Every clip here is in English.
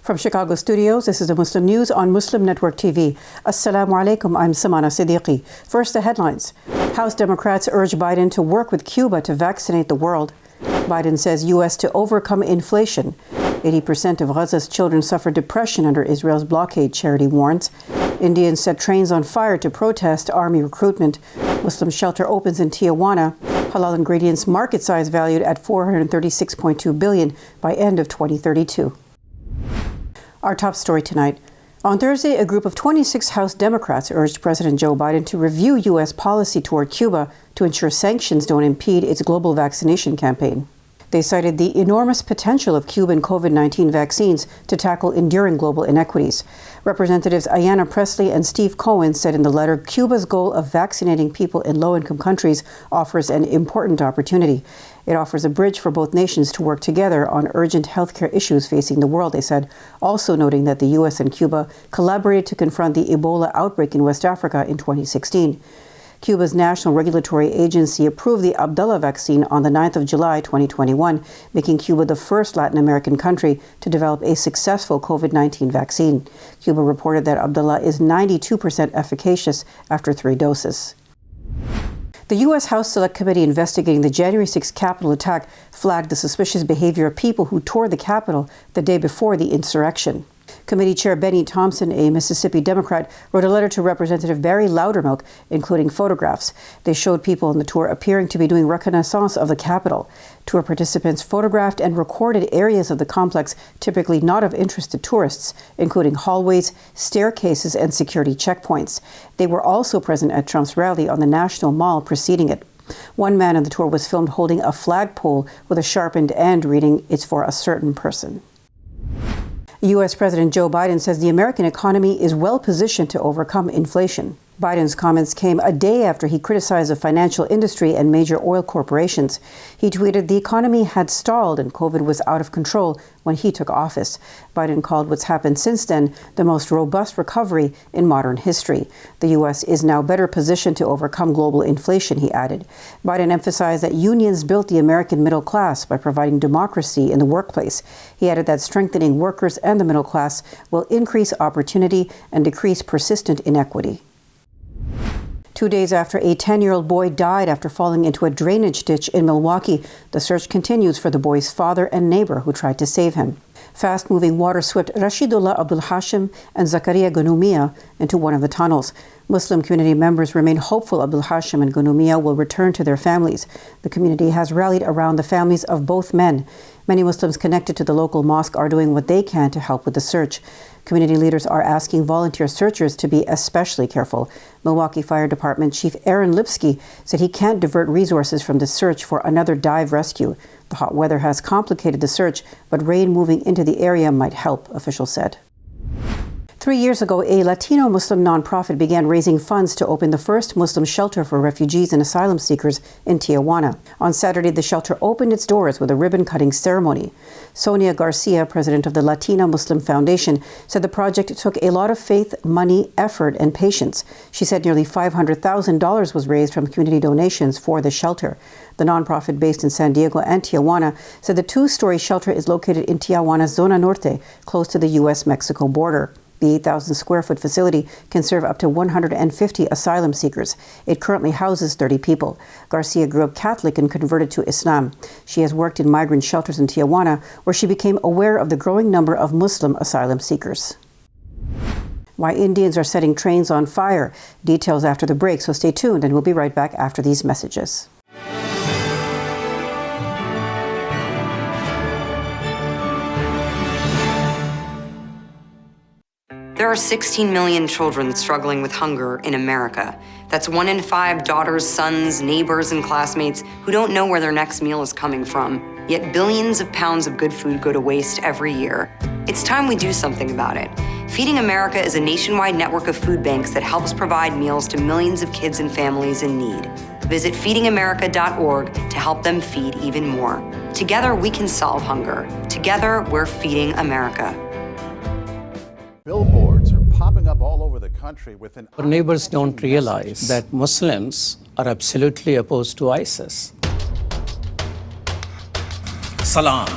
From Chicago studios, this is the Muslim News on Muslim Network TV. Assalamu alaikum, I'm Samana, Siddiqui. First, the headlines. House Democrats urge Biden to work with Cuba to vaccinate the world. Biden says U.S. to overcome inflation. 80% of Gaza's children suffer depression under Israel's blockade, charity warns. Indians set trains on fire to protest army recruitment. Muslim shelter opens in Tijuana. Halal ingredients market size valued at $436.2 billion by end of 2032. Our top story tonight. On Thursday, a group of 26 House Democrats urged President Joe Biden to review U.S. policy toward Cuba to ensure sanctions don't impede its global vaccination campaign. They cited the enormous potential of Cuban COVID-19 vaccines to tackle enduring global inequities. Representatives Ayanna Pressley and Steve Cohen said in the letter, Cuba's goal of vaccinating people in low-income countries offers an important opportunity. It offers a bridge for both nations to work together on urgent healthcare issues facing the world, they said, also noting that the U.S. and Cuba collaborated to confront the Ebola outbreak in West Africa in 2016. Cuba's National Regulatory Agency approved the Abdullah vaccine on the 9th of July 2021, making Cuba the first Latin American country to develop a successful COVID-19 vaccine. Cuba reported that Abdullah is 92% efficacious after 3 doses. The U.S. House Select Committee investigating the January 6 Capitol attack flagged the suspicious behavior of people who toured the Capitol the day before the insurrection. Committee Chair Benny Thompson, a Mississippi Democrat, wrote a letter to Representative Barry Loudermilk, including photographs. They showed people on the tour appearing to be doing reconnaissance of the Capitol. Tour participants photographed and recorded areas of the complex typically not of interest to tourists, including hallways, staircases, and security checkpoints. They were also present at Trump's rally on the National Mall preceding it. One man on the tour was filmed holding a flagpole with a sharpened end reading, "It's for a certain person." U.S. President Joe Biden says the American economy is well positioned to overcome inflation. Biden's comments came a day after he criticized the financial industry and major oil corporations. He tweeted the economy had stalled and COVID was out of control when he took office. Biden called what's happened since then the most robust recovery in modern history. The U.S. is now better positioned to overcome global inflation, he added. Biden emphasized that unions built the American middle class by providing democracy in the workplace. He added that strengthening workers and the middle class will increase opportunity and decrease persistent inequity. 2 days after a 10-year-old boy died after falling into a drainage ditch in Milwaukie, the search continues for the boy's father and neighbor who tried to save him. Fast-moving water swept Rashidullah Abdul Hashim and Zakaria Gunumia into one of the tunnels. Muslim community members remain hopeful Abdul Hashim and Gunumia will return to their families. The community has rallied around the families of both men. Many Muslims connected to the local mosque are doing what they can to help with the search. Community leaders are asking volunteer searchers to be especially careful. Milwaukie Fire Department Chief Aaron Lipsky said he can't divert resources from the search for another dive rescue. The hot weather has complicated the search, but rain moving into the area might help, officials said. 3 years ago, a Latino Muslim nonprofit began raising funds to open the first Muslim shelter for refugees and asylum seekers in Tijuana. On Saturday, the shelter opened its doors with a ribbon-cutting ceremony. Sonia Garcia, president of the Latina Muslim Foundation, said the project took a lot of faith, money, effort, and patience. She said nearly $500,000 was raised from community donations for the shelter. The nonprofit based in San Diego and Tijuana said the 2-story shelter is located in Tijuana's Zona Norte, close to the U.S.-Mexico border. The 8,000-square-foot facility can serve up to 150 asylum seekers. It currently houses 30 people. Garcia grew up Catholic and converted to Islam. She has worked in migrant shelters in Tijuana, where she became aware of the growing number of Muslim asylum seekers. Why Indians are setting trains on fire. Details after the break, so stay tuned, and we'll be right back after these messages. There are 16 million children struggling with hunger in America. That's 1 in 5 daughters, sons, neighbors, and classmates who don't know where their next meal is coming from. Yet billions of pounds of good food go to waste every year. It's time we do something about it. Feeding America is a nationwide network of food banks that helps provide meals to millions of kids and families in need. Visit feedingamerica.org to help them feed even more. Together, we can solve hunger. Together, we're feeding America. Billboards are popping up all over the country with an... Our neighbors don't realize that Muslims are absolutely opposed to ISIS. Salam.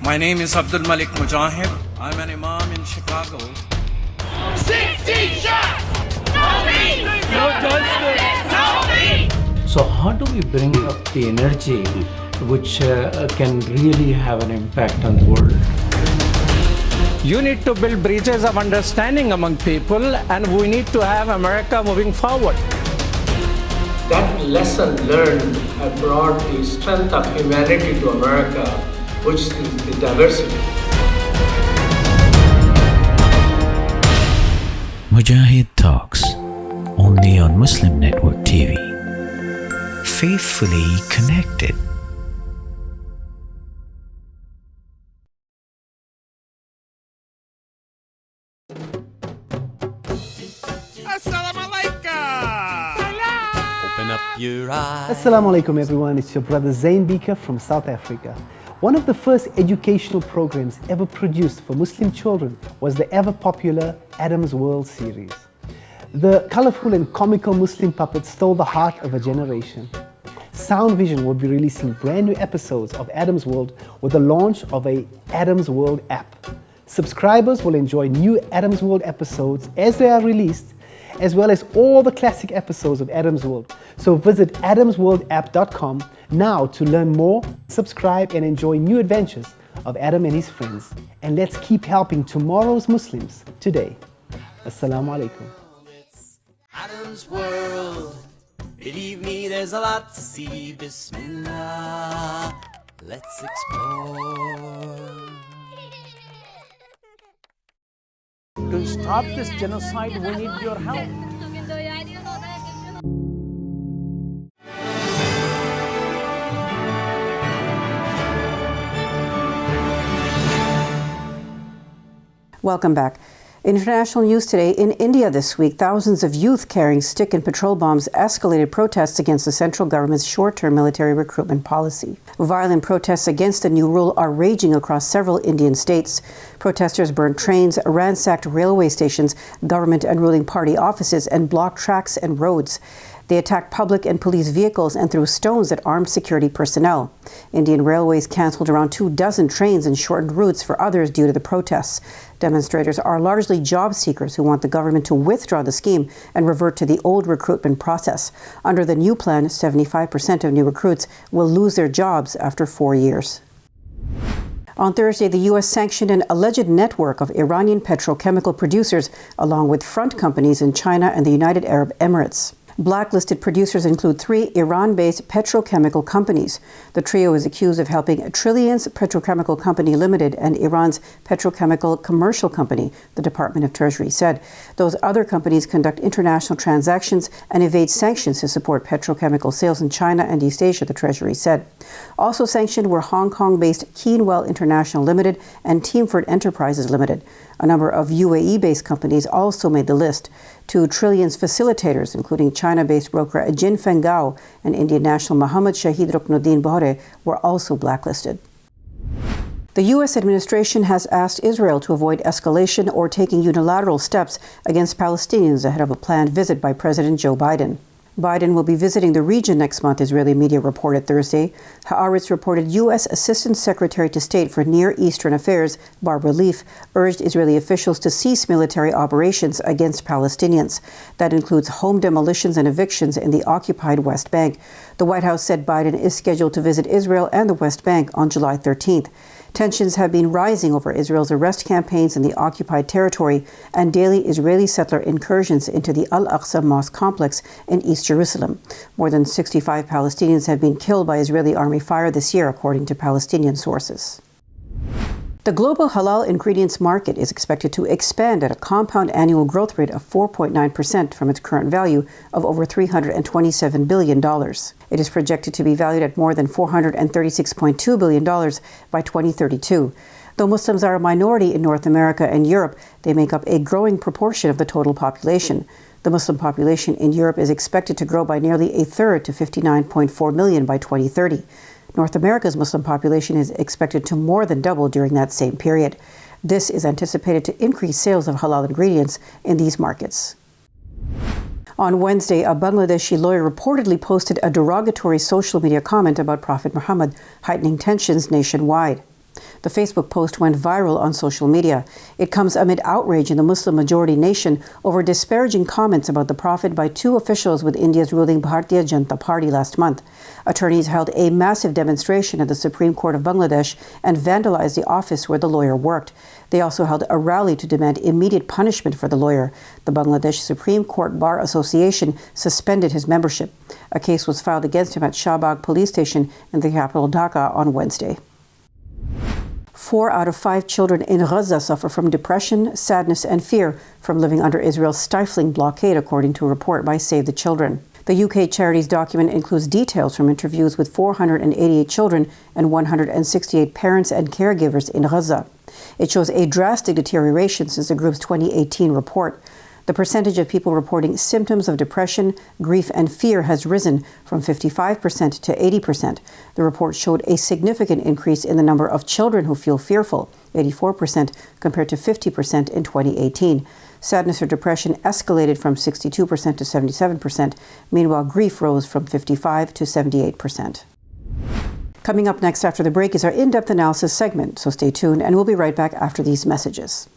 My name is Abdul Malik Mujahid. I'm an imam in Chicago. 60 shots! No me! No justice! No me! So how do we bring up the energy which can really have an impact on the world? You need to build bridges of understanding among people, and we need to have America moving forward. That lesson learned had brought the strength of humanity to America, which is the diversity. Mujahid Talks, only on Muslim Network TV. Faithfully connected. Assalamu alaikum everyone, it's your brother Zain Bika from South Africa. One of the first educational programs ever produced for Muslim children was the ever popular Adam's World series. The colorful and comical Muslim puppets stole the heart of a generation. Sound Vision will be releasing brand new episodes of Adam's World with the launch of a Adam's World app. Subscribers will enjoy new Adam's World episodes as they are released, as well as all the classic episodes of Adam's World. So visit adamsworldapp.com now to learn more, subscribe and enjoy new adventures of Adam and his friends. And let's keep helping tomorrow's Muslims today. Assalamu alaikum. Adam's World. Believe me, there's a lot to see. Bismillah. Let's explore. To stop this genocide, we need your help. Welcome back. International news today. In India this week, thousands of youth carrying stick and petrol bombs escalated protests against the central government's short-term military recruitment policy. Violent protests against the new rule are raging across several Indian states. Protesters burned trains, ransacked railway stations, government and ruling party offices, and blocked tracks and roads. They attacked public and police vehicles and threw stones at armed security personnel. Indian Railways cancelled around 24 trains and shortened routes for others due to the protests. Demonstrators are largely job seekers who want the government to withdraw the scheme and revert to the old recruitment process. Under the new plan, 75% of new recruits will lose their jobs after 4 years. On Thursday, the U.S. sanctioned an alleged network of Iranian petrochemical producers, along with front companies in China and the United Arab Emirates. Blacklisted producers include 3 Iran-based petrochemical companies. The trio is accused of helping Trillian's Petrochemical Company Limited and Iran's Petrochemical Commercial Company, the Department of Treasury said. Those other companies conduct international transactions and evade sanctions to support petrochemical sales in China and East Asia, the Treasury said. Also sanctioned were Hong Kong-based Keenwell International Limited and Teamford Enterprises Limited. A number of UAE-based companies also made the list. 2 Trillian's facilitators, including China-based broker Ajin Fengao and Indian national Mohammad Shahid Ruknuddin Bohre, were also blacklisted. The U.S. administration has asked Israel to avoid escalation or taking unilateral steps against Palestinians ahead of a planned visit by President Joe Biden. Biden will be visiting the region next month, Israeli media reported Thursday. Haaretz reported U.S. Assistant Secretary to State for Near Eastern Affairs, Barbara Leaf, urged Israeli officials to cease military operations against Palestinians. That includes home demolitions and evictions in the occupied West Bank. The White House said Biden is scheduled to visit Israel and the West Bank on July 13th. Tensions have been rising over Israel's arrest campaigns in the occupied territory and daily Israeli settler incursions into the Al-Aqsa Mosque complex in East Jerusalem. More than 65 Palestinians have been killed by Israeli army fire this year, according to Palestinian sources. The global halal ingredients market is expected to expand at a compound annual growth rate of 4.9% from its current value of over $327 billion. It is projected to be valued at more than $436.2 billion by 2032. Though Muslims are a minority in North America and Europe, they make up a growing proportion of the total population. The Muslim population in Europe is expected to grow by nearly a third to 59.4 million by 2030. North America's Muslim population is expected to more than double during that same period. This is anticipated to increase sales of halal ingredients in these markets. On Wednesday, a Bangladeshi lawyer reportedly posted a derogatory social media comment about Prophet Muhammad, heightening tensions nationwide. The Facebook post went viral on social media. It comes amid outrage in the Muslim-majority nation over disparaging comments about the Prophet by two officials with India's ruling Bharatiya Janata Party last month. Attorneys held a massive demonstration at the Supreme Court of Bangladesh and vandalized the office where the lawyer worked. They also held a rally to demand immediate punishment for the lawyer. The Bangladesh Supreme Court Bar Association suspended his membership. A case was filed against him at Shahbag police station in the capital Dhaka on Wednesday. 4 out of 5 children in Gaza suffer from depression, sadness, and fear from living under Israel's stifling blockade, according to a report by Save the Children. The UK charity's document includes details from interviews with 488 children and 168 parents and caregivers in Gaza. It shows a drastic deterioration since the group's 2018 report. The percentage of people reporting symptoms of depression, grief, and fear has risen from 55% to 80%. The report showed a significant increase in the number of children who feel fearful, 84% compared to 50% in 2018. Sadness or depression escalated from 62% to 77%. Meanwhile, grief rose from 55% to 78%. Coming up next after the break is our in-depth analysis segment, so stay tuned, and we'll be right back after these messages.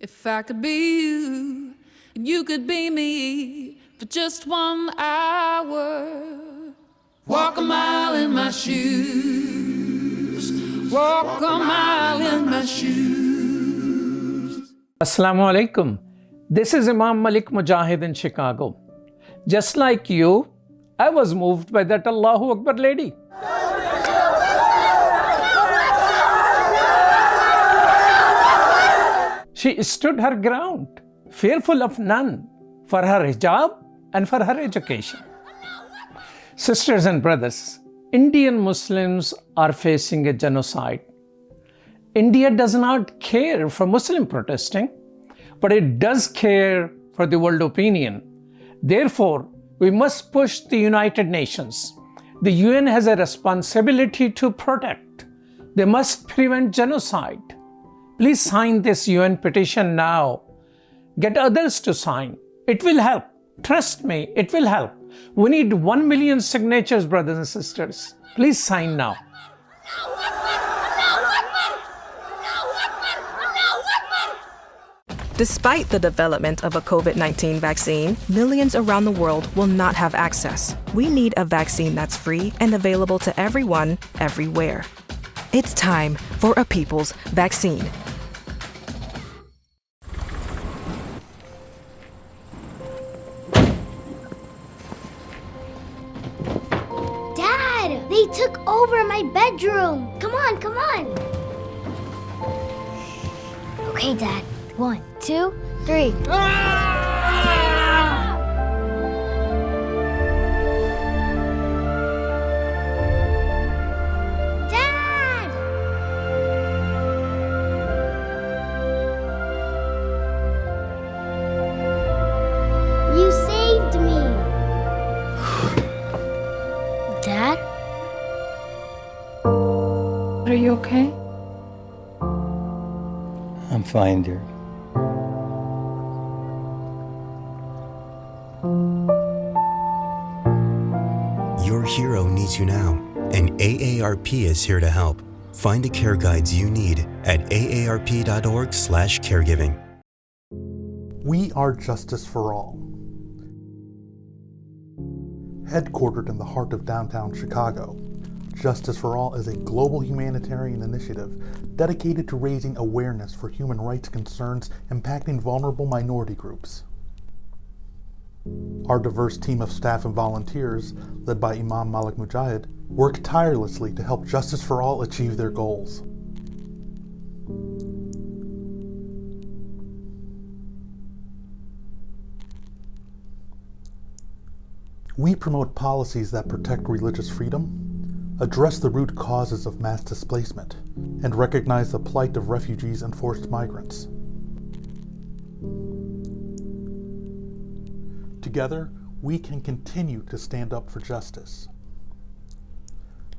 If I could be you, and you could be me for just 1 hour, walk a mile in my shoes, walk a mile in my shoes. Assalamu alaikum. This is Imam Malik Mujahid in Chicago. Just like you, I was moved by that Allahu Akbar lady. She stood her ground, fearful of none, for her hijab and for her education. Sisters and brothers, Indian Muslims are facing a genocide. India does not care for Muslim protesting, but it does care for the world opinion. Therefore, we must push the United Nations. The UN has a responsibility to protect. They must prevent genocide. Please sign this UN petition now. Get others to sign. It will help. Trust me, it will help. We need 1 million signatures, brothers and sisters. Please sign now. Despite the development of a COVID-19 vaccine, millions around the world will not have access. We need a vaccine that's free and available to everyone, everywhere. It's time for a people's vaccine. Dad, they took over my bedroom. Come on, come on. Okay, Dad. 1, 2, 3. Dad! You saved me. Dad? Are you okay? I'm fine, dear. Your hero needs you now, and AARP is here to help. Find the care guides you need at aarp.org/caregiving. We are Justice for All. Headquartered in the heart of downtown Chicago, Justice for All is a global humanitarian initiative dedicated to raising awareness for human rights concerns impacting vulnerable minority groups. Our diverse team of staff and volunteers, led by Imam Malik Mujahid, work tirelessly to help Justice for All achieve their goals. We promote policies that protect religious freedom, address the root causes of mass displacement, and recognize the plight of refugees and forced migrants. Together, we can continue to stand up for justice.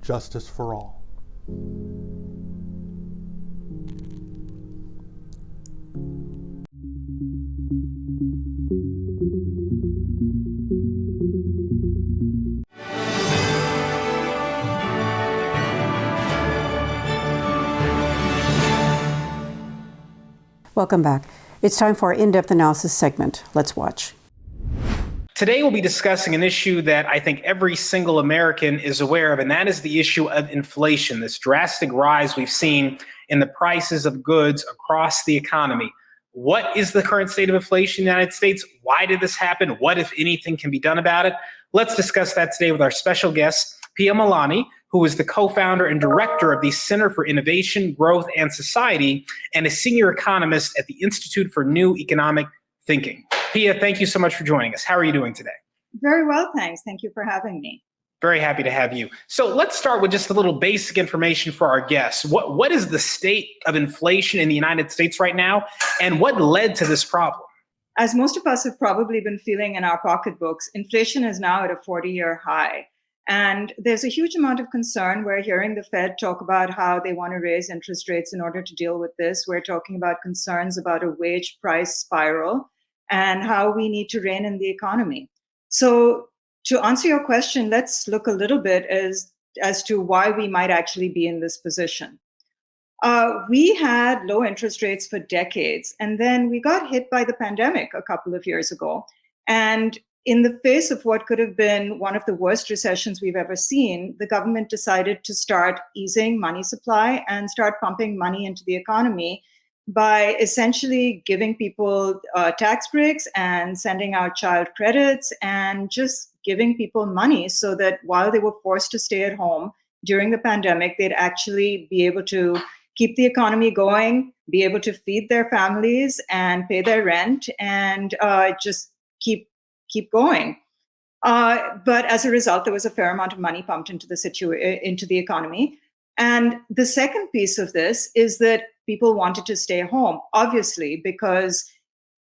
Justice for all. Welcome back. It's time for our in-depth analysis segment. Let's watch. Today, we'll be discussing an issue that I think every single American is aware of, and that is the issue of inflation, this drastic rise we've seen in the prices of goods across the economy. What is the current state of inflation in the United States? Why did this happen? What, if anything, can be done about it? Let's discuss that today with our special guest, Pia Malaney, who is the co-founder and director of the Center for Innovation, Growth, and Society, and a senior economist at the Institute for New Economic Thinking. Pia, thank you so much for joining us. How are you doing today? Very well, thanks. Thank you for having me. Very happy to have you. So let's start with just a little basic information for our guests. What is the state of inflation in the United States right now, and what led to this problem? As most of us have probably been feeling in our pocketbooks, inflation is now at a 40-year high. And there's a huge amount of concern. We're hearing the Fed talk about how they want to raise interest rates in order to deal with this. We're talking about concerns about a wage price spiral and how we need to rein in the economy. So to answer your question, let's look a little bit as to why we might actually be in this position. We had low interest rates for decades, and then we got hit by the pandemic a couple of years ago. And in the face of what could have been one of the worst recessions we've ever seen, the government decided to start easing money supply and start pumping money into the economy by essentially giving people tax breaks and sending out child credits and just giving people money so that while they were forced to stay at home during the pandemic, they'd actually be able to keep the economy going, be able to feed their families and pay their rent, and just keep going. But as a result, there was a fair amount of money pumped into the economy. And the second piece of this is that people wanted to stay home, obviously, because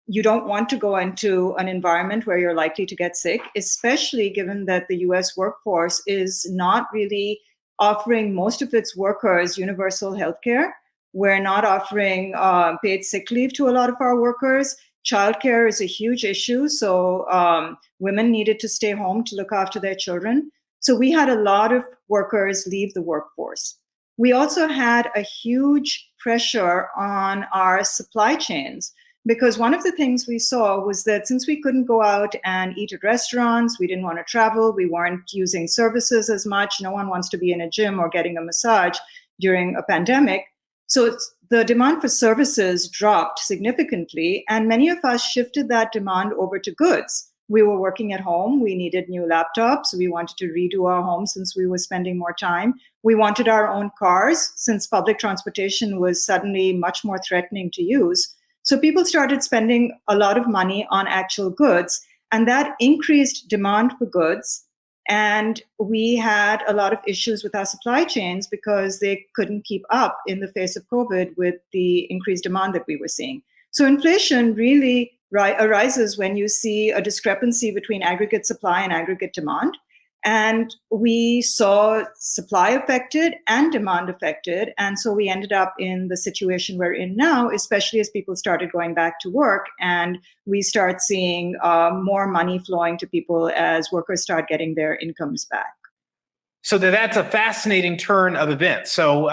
you don't want to go into an environment where you're likely to get sick, especially given that the US workforce is not really offering most of its workers universal health care. We're not offering paid sick leave to a lot of our workers. Childcare is a huge issue. So women needed to stay home to look after their children. So we had a lot of workers leave the workforce. We also had a huge pressure on our supply chains, because one of the things we saw was that since we couldn't go out and eat at restaurants, we didn't want to travel, we weren't using services as much. No one wants to be in a gym or getting a massage during a pandemic. So the demand for services dropped significantly, and many of us shifted that demand over to goods. We were working at home. We needed new laptops. We wanted to redo our home since we were spending more time. We wanted our own cars since public transportation was suddenly much more threatening to use. So people started spending a lot of money on actual goods, and that increased demand for goods. And we had a lot of issues with our supply chains because they couldn't keep up in the face of COVID with the increased demand that we were seeing. So inflation really arises when you see a discrepancy between aggregate supply and aggregate demand. And we saw supply affected and demand affected. And so we ended up in the situation we're in now, especially as people started going back to work and we start seeing more money flowing to people as workers start getting their incomes back. So that's a fascinating turn of events. So,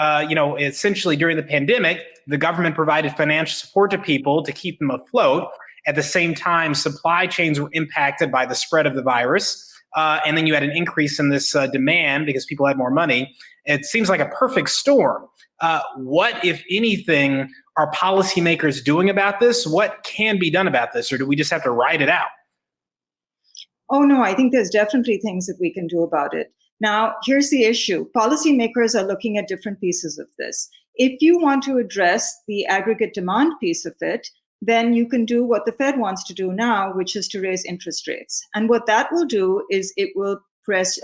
essentially during the pandemic, the government provided financial support to people to keep them afloat. At the same time, supply chains were impacted by the spread of the virus. And then you had an increase in this demand because people had more money. It seems like a perfect storm. What, if anything, are policymakers doing about this? What can be done about this? Or do we just have to ride it out? Oh, no, I think there's definitely things that we can do about it. Now, here's the issue. Policymakers are looking at different pieces of this. If you want to address the aggregate demand piece of it, then you can do what the Fed wants to do now, which is to raise interest rates. And what that will do is it will place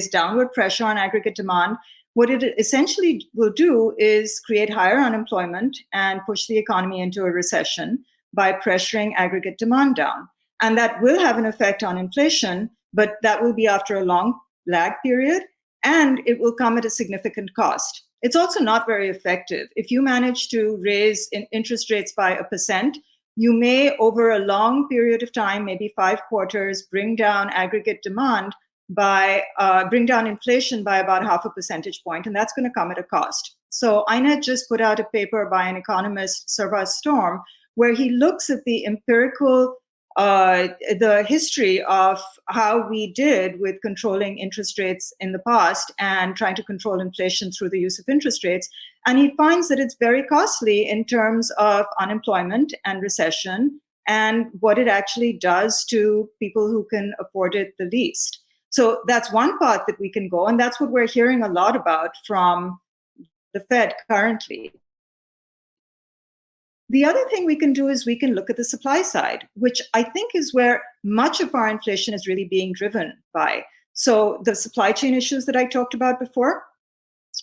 downward pressure on aggregate demand. What it essentially will do is create higher unemployment and push the economy into a recession by pressuring aggregate demand down. And that will have an effect on inflation, but that will be after a long lag period, and it will come at a significant cost. It's also not very effective. If you manage to raise interest rates by 1%, you may, over a long period of time, maybe 5 quarters, bring down aggregate demand bring down inflation by about 0.5 percentage point, and that's going to come at a cost. So INET just put out a paper by an economist, Sarvaz Storm, where he looks at the empirical, the history of how we did with controlling interest rates in the past and trying to control inflation through the use of interest rates. And he finds that it's very costly in terms of unemployment and recession and what it actually does to people who can afford it the least. So that's one path that we can go. And that's what we're hearing a lot about from the Fed currently. The other thing we can do is we can look at the supply side, which I think is where much of our inflation is really being driven by. So the supply chain issues that I talked about before,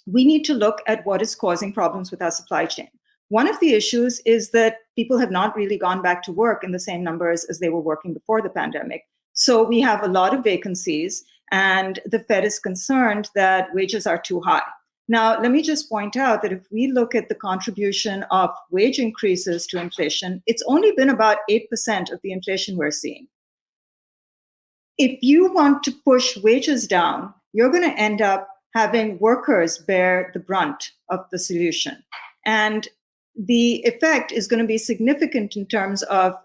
we need to look at what is causing problems with our supply chain. One of the issues is that people have not really gone back to work in the same numbers as they were working before the pandemic. So we have a lot of vacancies, and the Fed is concerned that wages are too high. Now, let me just point out that if we look at the contribution of wage increases to inflation, it's only been about 8% of the inflation we're seeing. If you want to push wages down, you're going to end up having workers bear the brunt of the solution. And the effect is going to be significant in terms of,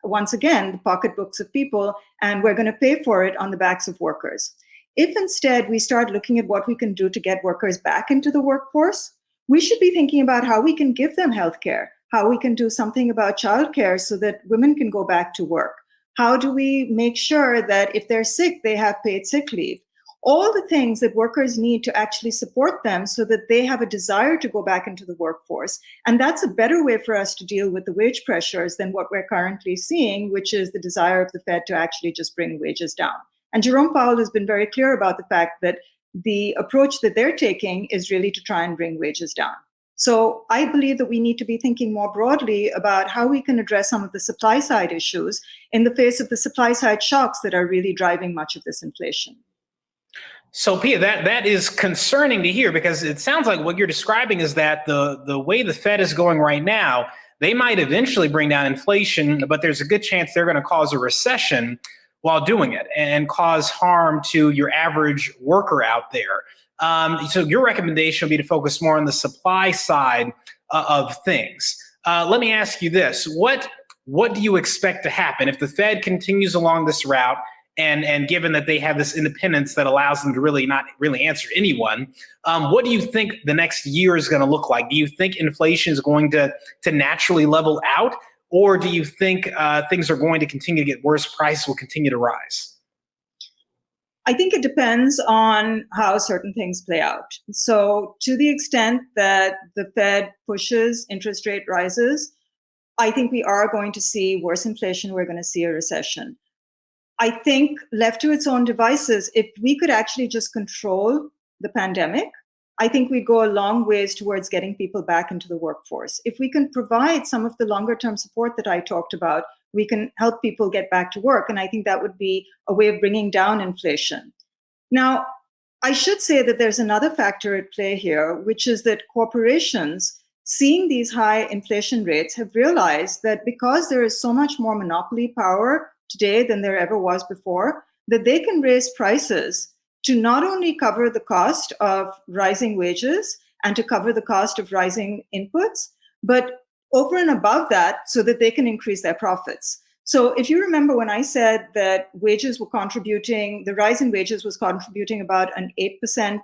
once again, the pocketbooks of people, and we're going to pay for it on the backs of workers. If instead we start looking at what we can do to get workers back into the workforce, we should be thinking about how we can give them healthcare, how we can do something about childcare so that women can go back to work. How do we make sure that if they're sick, they have paid sick leave? All the things that workers need to actually support them so that they have a desire to go back into the workforce. And that's a better way for us to deal with the wage pressures than what we're currently seeing, which is the desire of the Fed to actually just bring wages down. And Jerome Powell has been very clear about the fact that the approach that they're taking is really to try and bring wages down. So I believe that we need to be thinking more broadly about how we can address some of the supply side issues in the face of the supply side shocks that are really driving much of this inflation. So, Pia, that is concerning to hear, because it sounds like what you're describing is that the way the Fed is going right now, they might eventually bring down inflation, but there's a good chance they're going to cause a recession while doing it and cause harm to your average worker out there. So your recommendation would be to focus more on the supply side of things. Let me ask you this. What do you expect to happen if the Fed continues along this route, and given that they have this independence that allows them to really not really answer anyone, what do you think the next year is going to look like? Do you think inflation is going to naturally level out? Or do you think things are going to continue to get worse, prices will continue to rise? I think it depends on how certain things play out. So to the extent that the Fed pushes interest rate rises, I think we are going to see worse inflation. We're going to see a recession. I think left to its own devices, if we could actually just control the pandemic, I think we'd go a long ways towards getting people back into the workforce. If we can provide some of the longer term support that I talked about, we can help people get back to work. And I think that would be a way of bringing down inflation. Now, I should say that there's another factor at play here, which is that corporations, seeing these high inflation rates, have realized that because there is so much more monopoly power today than there ever was before, that they can raise prices to not only cover the cost of rising wages and to cover the cost of rising inputs, but over and above that so that they can increase their profits. So if you remember when I said that wages were contributing, the rise in wages was contributing about 8%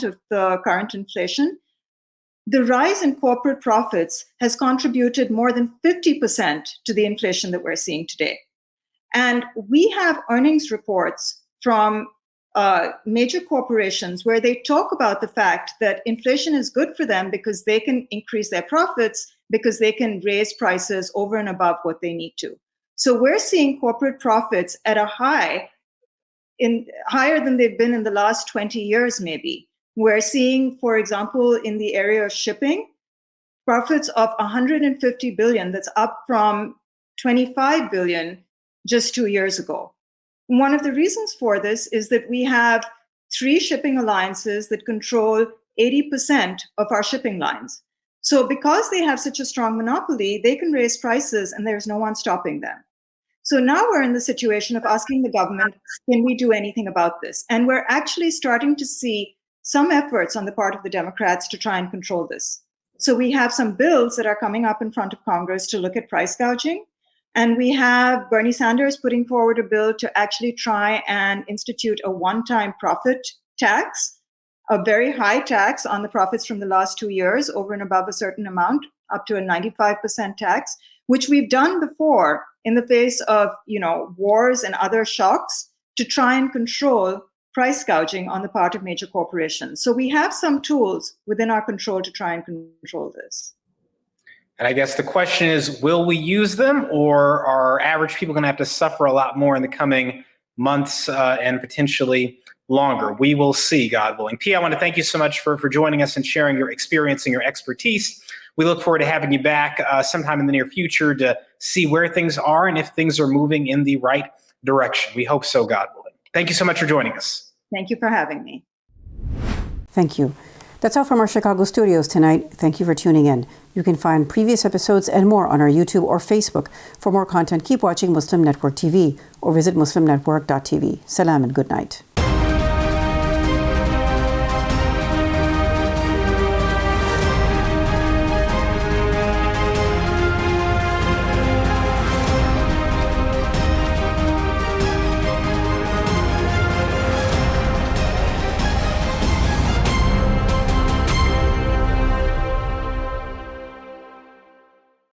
of the current inflation, the rise in corporate profits has contributed more than 50% to the inflation that we're seeing today. And we have earnings reports from major corporations where they talk about the fact that inflation is good for them because they can increase their profits, because they can raise prices over and above what they need to. So we're seeing corporate profits at a higher than they've been in the last 20 years, maybe. We're seeing, for example, in the area of shipping, profits of 150 billion, that's up from 25 billion just 2 years ago. One of the reasons for this is that we have 3 shipping alliances that control 80% of our shipping lines. So because they have such a strong monopoly, they can raise prices and there's no one stopping them. So now we're in the situation of asking the government, can we do anything about this? And we're actually starting to see some efforts on the part of the Democrats to try and control this. So we have some bills that are coming up in front of Congress to look at price gouging. And we have Bernie Sanders putting forward a bill to actually try and institute a one-time profit tax, a very high tax on the profits from the last 2 years, over and above a certain amount, up to a 95% tax, which we've done before in the face of, wars and other shocks to try and control price gouging on the part of major corporations. So we have some tools within our control to try and control this. And I guess the question is, will we use them, or are average people going to have to suffer a lot more in the coming months and potentially longer? We will see, God willing. P, I want to thank you so much for joining us and sharing your experience and your expertise. We look forward to having you back sometime in the near future to see where things are and if things are moving in the right direction. We hope so, God willing. Thank you so much for joining us. Thank you for having me. Thank you. That's all from our Chicago studios tonight. Thank you for tuning in. You can find previous episodes and more on our YouTube or Facebook. For more content, keep watching Muslim Network TV or visit muslimnetwork.tv. Salam and good night.